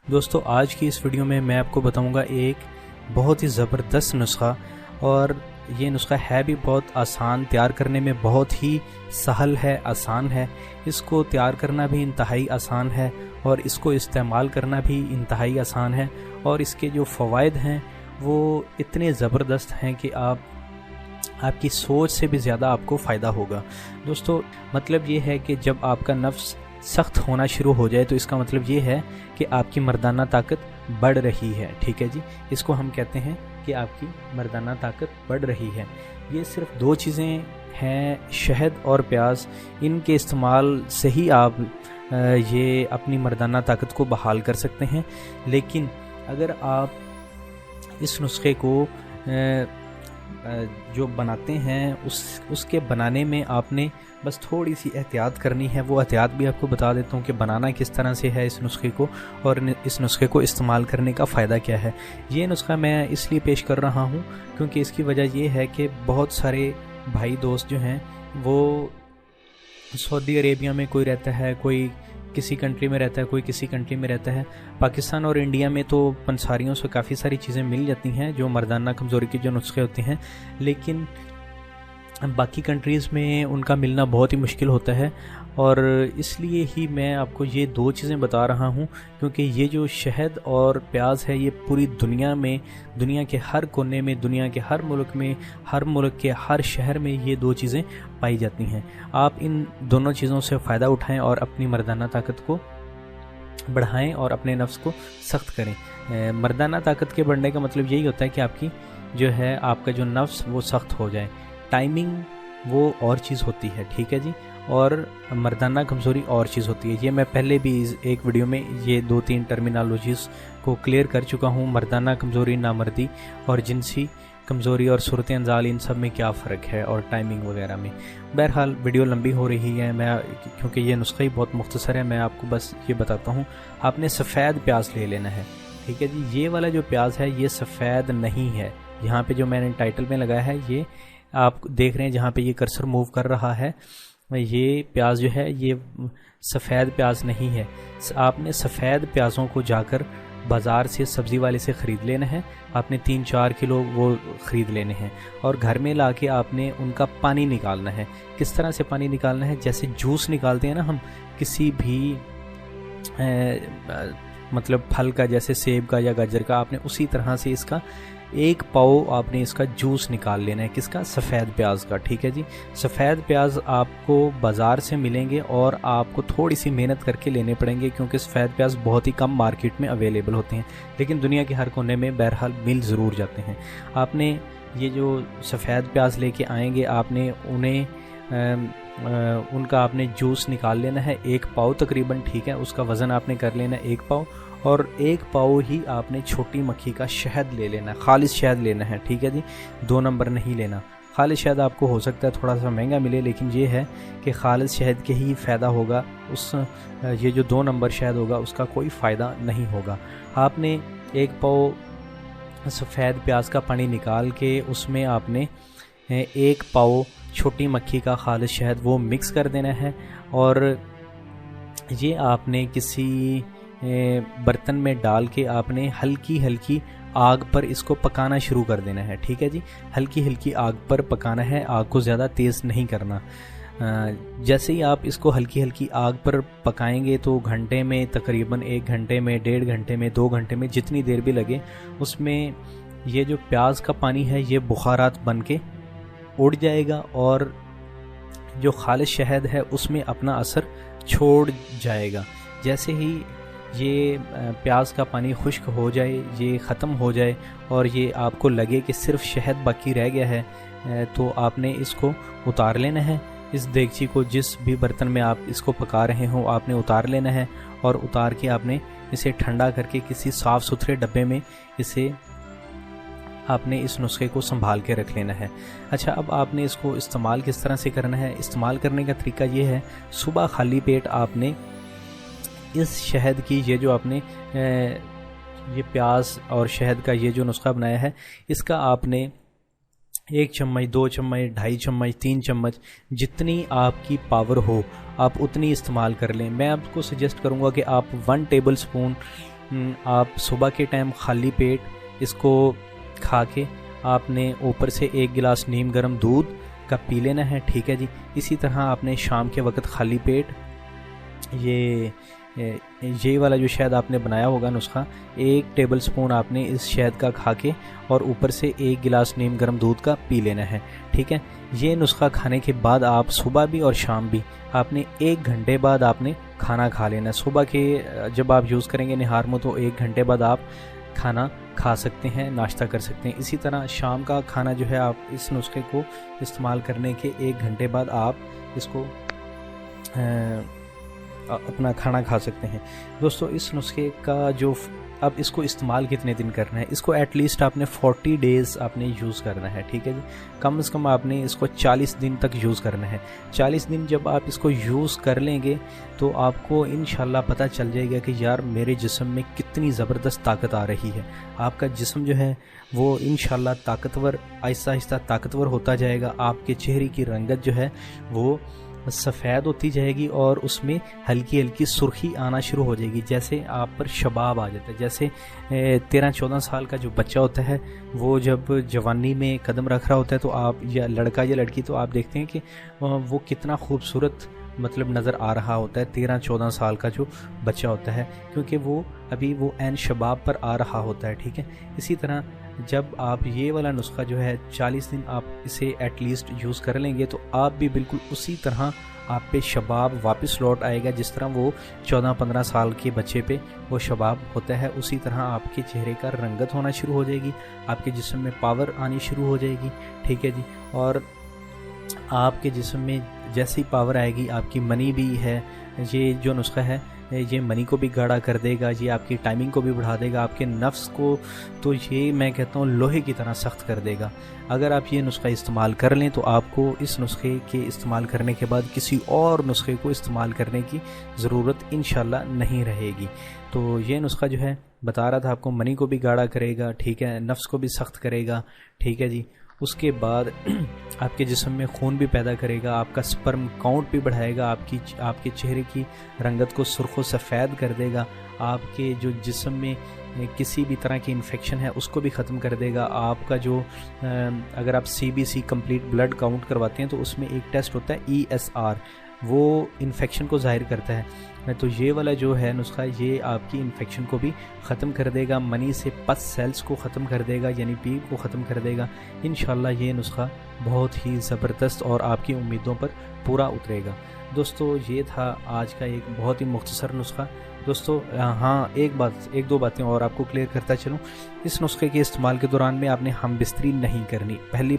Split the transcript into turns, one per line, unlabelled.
दोस्तों आज की इस वीडियो में मैं आपको बताऊंगा एक बहुत ही ज़बरदस्त नुस्खा। और ये नुस्खा है भी बहुत आसान, तैयार करने में बहुत ही सहल है, आसान है। इसको तैयार करना भी इंतहाई आसान है और इसको इस्तेमाल करना भी इंतहाई आसान है। और इसके जो फ़वाइद हैं वो इतने ज़बरदस्त हैं कि आपकी सोच से भी ज़्यादा आपको फ़ायदा होगा। दोस्तों मतलब ये है कि जब आपका नफ्स सख्त होना शुरू हो जाए तो इसका मतलब ये है कि आपकी मर्दाना ताकत बढ़ रही है। ठीक है जी, इसको हम कहते हैं कि आपकी मर्दाना ताकत बढ़ रही है। ये सिर्फ दो चीज़ें हैं, शहद और प्याज। इनके इस्तेमाल से ही आप ये अपनी मर्दाना ताकत को बहाल कर सकते हैं। लेकिन अगर आप इस नुस्खे को जो बनाते हैं उसके बनाने में आपने बस थोड़ी सी एहतियात करनी है। वो एहतियात भी आपको बता देता हूँ कि बनाना किस तरह से है इस नुस्खे को और इस नुस्खे को इस्तेमाल करने का फ़ायदा क्या है। ये नुस्खा मैं इसलिए पेश कर रहा हूँ क्योंकि इसकी वजह ये है कि बहुत सारे भाई दोस्त जो हैं वो सऊदी अरेबिया में कोई रहता है, कोई किसी कंट्री में रहता है, कोई किसी कंट्री में रहता है। पाकिस्तान और इंडिया में तो पंसारियों से काफ़ी सारी चीज़ें मिल जाती हैं जो मर्दाना कमज़ोरी के जो नुस्खे होते हैं, लेकिन बाकी कंट्रीज़ में उनका मिलना बहुत ही मुश्किल होता है। और इसलिए ही मैं आपको ये दो चीज़ें बता रहा हूँ क्योंकि ये जो शहद और प्याज है ये पूरी दुनिया में, दुनिया के हर कोने में, दुनिया के हर मुल्क में, हर मुल्क के हर शहर में ये दो चीज़ें पाई जाती हैं। आप इन दोनों चीज़ों से फ़ायदा उठाएं और अपनी मर्दाना ताकत को बढ़ाएं और अपने नफ्स को सख्त करें। मर्दाना ताकत के बढ़ने का मतलब यही होता है कि आपकी जो है, आपका जो नफ्स वो सख्त हो जाए। टाइमिंग वो और चीज़ होती है, ठीक है जी, और मर्दाना कमज़ोरी और चीज़ होती है। ये मैं पहले भी एक वीडियो में ये 2-3 टर्मिनोलॉजीज़ को क्लियर कर चुका हूँ। मर्दाना कमज़ोरी, नामर्दी और जिनसी कमज़ोरी और सूरत अंजाल, इन सब में क्या फ़र्क है और टाइमिंग वगैरह में। बहरहाल वीडियो लंबी हो रही है, मैं क्योंकि ये नुस्खा ही बहुत मुख्तसर है, मैं आपको बस ये बताता हूँ। आपने सफ़ेद प्याज ले लेना है, ठीक है जी। ये वाला जो प्याज है ये सफ़ेद नहीं है। यहाँ पे जो मैंने टाइटल में लगाया है, ये आप देख रहे हैं जहाँ पे ये कर्सर मूव कर रहा है, ये प्याज जो है ये सफ़ेद प्याज नहीं है। आपने सफ़ेद प्याज़ों को जाकर बाज़ार से, सब्ज़ी वाले से ख़रीद लेना है। आपने 3-4 किलो वो ख़रीद लेने हैं और घर में लाके आपने उनका पानी निकालना है। किस तरह से पानी निकालना है? जैसे जूस निकालते हैं ना हम किसी भी मतलब फल का, जैसे सेब का या गाजर का, आपने उसी तरह से इसका 1 पाव आपने इसका जूस निकाल लेना है। किसका? सफ़ेद प्याज का, ठीक है जी। सफ़ेद प्याज आपको बाज़ार से मिलेंगे और आपको थोड़ी सी मेहनत करके लेने पड़ेंगे क्योंकि सफ़ेद प्याज बहुत ही कम मार्केट में अवेलेबल होते हैं, लेकिन दुनिया के हर कोने में बहरहाल मिल ज़रूर जाते हैं। आपने ये जो सफ़ेद प्याज लेके आएंगे, आपने उनका आपने जूस निकाल लेना है 1 पाव तकरीबन, ठीक है। उसका वज़न आपने कर लेना 1 पाव और 1 पाव ही आपने छोटी मक्खी का शहद ले लेना है, खालिस शहद लेना है, ठीक है जी। 2 नंबर नहीं लेना। खालिस शहद आपको हो सकता है थोड़ा सा महंगा मिले, लेकिन ये है कि खालिस शहद के ही फ़ायदा होगा, ये जो 2 नंबर शहद होगा उसका कोई फ़ायदा नहीं होगा। आपने 1 पाव सफ़ेद प्याज का पानी निकाल के उसमें आपने 1 पाव छोटी मक्खी का खालिस शहद वो मिक्स कर देना है और ये आपने किसी बर्तन में डाल के आपने हल्की हल्की आग पर इसको पकाना शुरू कर देना है, ठीक है जी। हल्की हल्की आग पर पकाना है, आग को ज़्यादा तेज़ नहीं करना। जैसे ही आप इसको हल्की हल्की आग पर पकाएंगे तो घंटे में, तकरीबन 1 घंटे में, 1.5 घंटे में, 2 घंटे में, जितनी देर भी लगे, उसमें ये जो प्याज का पानी है ये बुखारात बन के उड़ जाएगा और जो खालिस शहद है उसमें अपना असर छोड़ जाएगा। जैसे ही ये प्याज का पानी खुश्क हो जाए, ये ख़त्म हो जाए और ये आपको लगे कि सिर्फ शहद बाकी रह गया है, तो आपने इसको उतार लेना है। इस देगची को, जिस भी बर्तन में आप इसको पका रहे हो, आपने उतार लेना है और उतार के आपने इसे ठंडा करके किसी साफ़ सुथरे डब्बे में इसे आपने इस नुस्खे को संभाल के रख लेना है। अच्छा, अब आपने इसको इस्तेमाल किस तरह से करना है? इस्तेमाल करने का तरीका ये है, सुबह खाली पेट आपने इस शहद की, ये जो आपने ये प्याज और शहद का ये जो नुस्खा बनाया है, इसका आपने 1 चम्मच, 2 चम्मच, 2.5 चम्मच, 3 चम्मच, जितनी आपकी पावर हो आप उतनी इस्तेमाल कर लें। मैं आपको सजेस्ट करूंगा कि आप 1 टेबल स्पून आप सुबह के टाइम खाली पेट इसको खा के आपने ऊपर से 1 गिलास नीम गर्म दूध का पी लेना है, ठीक है जी। इसी तरह आपने शाम के वक्त खाली पेट ये वाला जो शहद आपने बनाया होगा नुस्खा, 1 टेबल स्पून आपने इस शहद का खा के और ऊपर से 1 गिलास नीम गर्म दूध का पी लेना है, ठीक है। ये नुस्खा खाने के बाद आप सुबह भी और शाम भी आपने 1 घंटे बाद आपने खाना खा लेना है। सुबह के जब आप यूज़ करेंगे निहार मुँह तो 1 घंटे बाद आप खाना खा सकते हैं, नाश्ता कर सकते हैं। इसी तरह शाम का खाना जो है आप इस नुस्खे को इस्तेमाल करने के 1 घंटे बाद आप इसको अपना खाना खा सकते हैं। दोस्तों इस नुस्खे का जो अब इसको इस्तेमाल कितने दिन करना है, इसको एटलीस्ट आपने 40 डेज़ आपने यूज़ करना है, ठीक है जी। कम से कम आपने इसको 40 दिन तक यूज़ करना है। 40 दिन जब आप इसको यूज़ कर लेंगे तो आपको इंशाल्लाह पता चल जाएगा कि यार मेरे जिस्म में कितनी ज़बरदस्त ताकत आ रही है। आपका जिस्म जो है वो इंशाल्लाह ताकतवर, आहिस्ता आहिस्ता ताकतवर होता जाएगा। आपके चेहरे की रंगत जो है वो सफ़ेद होती जाएगी और उसमें हल्की हल्की सुर्खी आना शुरू हो जाएगी। जैसे आप पर शबाब आ जाता है, जैसे 13-14 साल का जो बच्चा होता है वो जब जवानी में कदम रख रहा होता है तो आप, या लड़का या लड़की, तो आप देखते हैं कि वो कितना खूबसूरत मतलब नज़र आ रहा होता है 13-14 साल का जो बच्चा होता है, क्योंकि वो अभी वो ऐन शबाब पर आ रहा होता है, ठीक है। इसी तरह जब आप ये वाला नुस्खा जो है 40 दिन आप इसे एटलीस्ट यूज़ कर लेंगे तो आप भी बिल्कुल उसी तरह आप पे शबाब वापस लौट आएगा। जिस तरह वो 14-15 साल के बच्चे पे वो शबाब होता है, उसी तरह आपके चेहरे का रंगत होना शुरू हो जाएगी, आपके जिस्म में पावर आनी शुरू हो जाएगी, ठीक है जी। और आपके जिस्म में जैसी पावर आएगी, आपकी मनी भी है, ये जो नुस्खा है ये मनी को भी गाढ़ा कर देगा, ये आपकी टाइमिंग को भी बढ़ा देगा, आपके नफ्स को तो ये मैं कहता हूँ लोहे की तरह सख्त कर देगा। अगर आप ये नुस्खा इस्तेमाल कर लें तो आपको इस नुस्खे के इस्तेमाल करने के बाद किसी और नुस्खे को इस्तेमाल करने की ज़रूरत इंशाल्लाह नहीं रहेगी। तो ये नुस्खा जो है बता रहा था आपको, मनी को भी गाढ़ा करेगा, ठीक है, नफ्स को भी सख्त करेगा, ठीक है जी। उसके बाद आपके जिस्म में खून भी पैदा करेगा, आपका स्पर्म काउंट भी बढ़ाएगा, आपके चेहरे की रंगत को सुर्ख व सफ़ेद कर देगा, आपके जो जिस्म में किसी भी तरह की इन्फेक्शन है उसको भी ख़त्म कर देगा। आपका जो अगर आप CBC कंप्लीट ब्लड काउंट करवाते हैं तो उसमें एक टेस्ट होता है ESR, वो इन्फेक्शन को ज़ाहिर करता है। तो ये वाला जो है नुस्खा ये आपकी इन्फेक्शन को भी ख़त्म कर देगा, मनी से पस सेल्स को ख़त्म कर देगा, यानी पीप को ख़त्म कर देगा। इंशाल्लाह ये नुस्खा बहुत ही ज़बरदस्त और आपकी उम्मीदों पर पूरा उतरेगा। दोस्तों ये था आज का एक बहुत ही मुख्तसर नुस्खा। दोस्तों हाँ, एक दो बातें और आपको क्लियर करता चलूँ। इस नुस्खे के इस्तेमाल के दौरान में आपने हम बिस्तरी नहीं करनी। पहली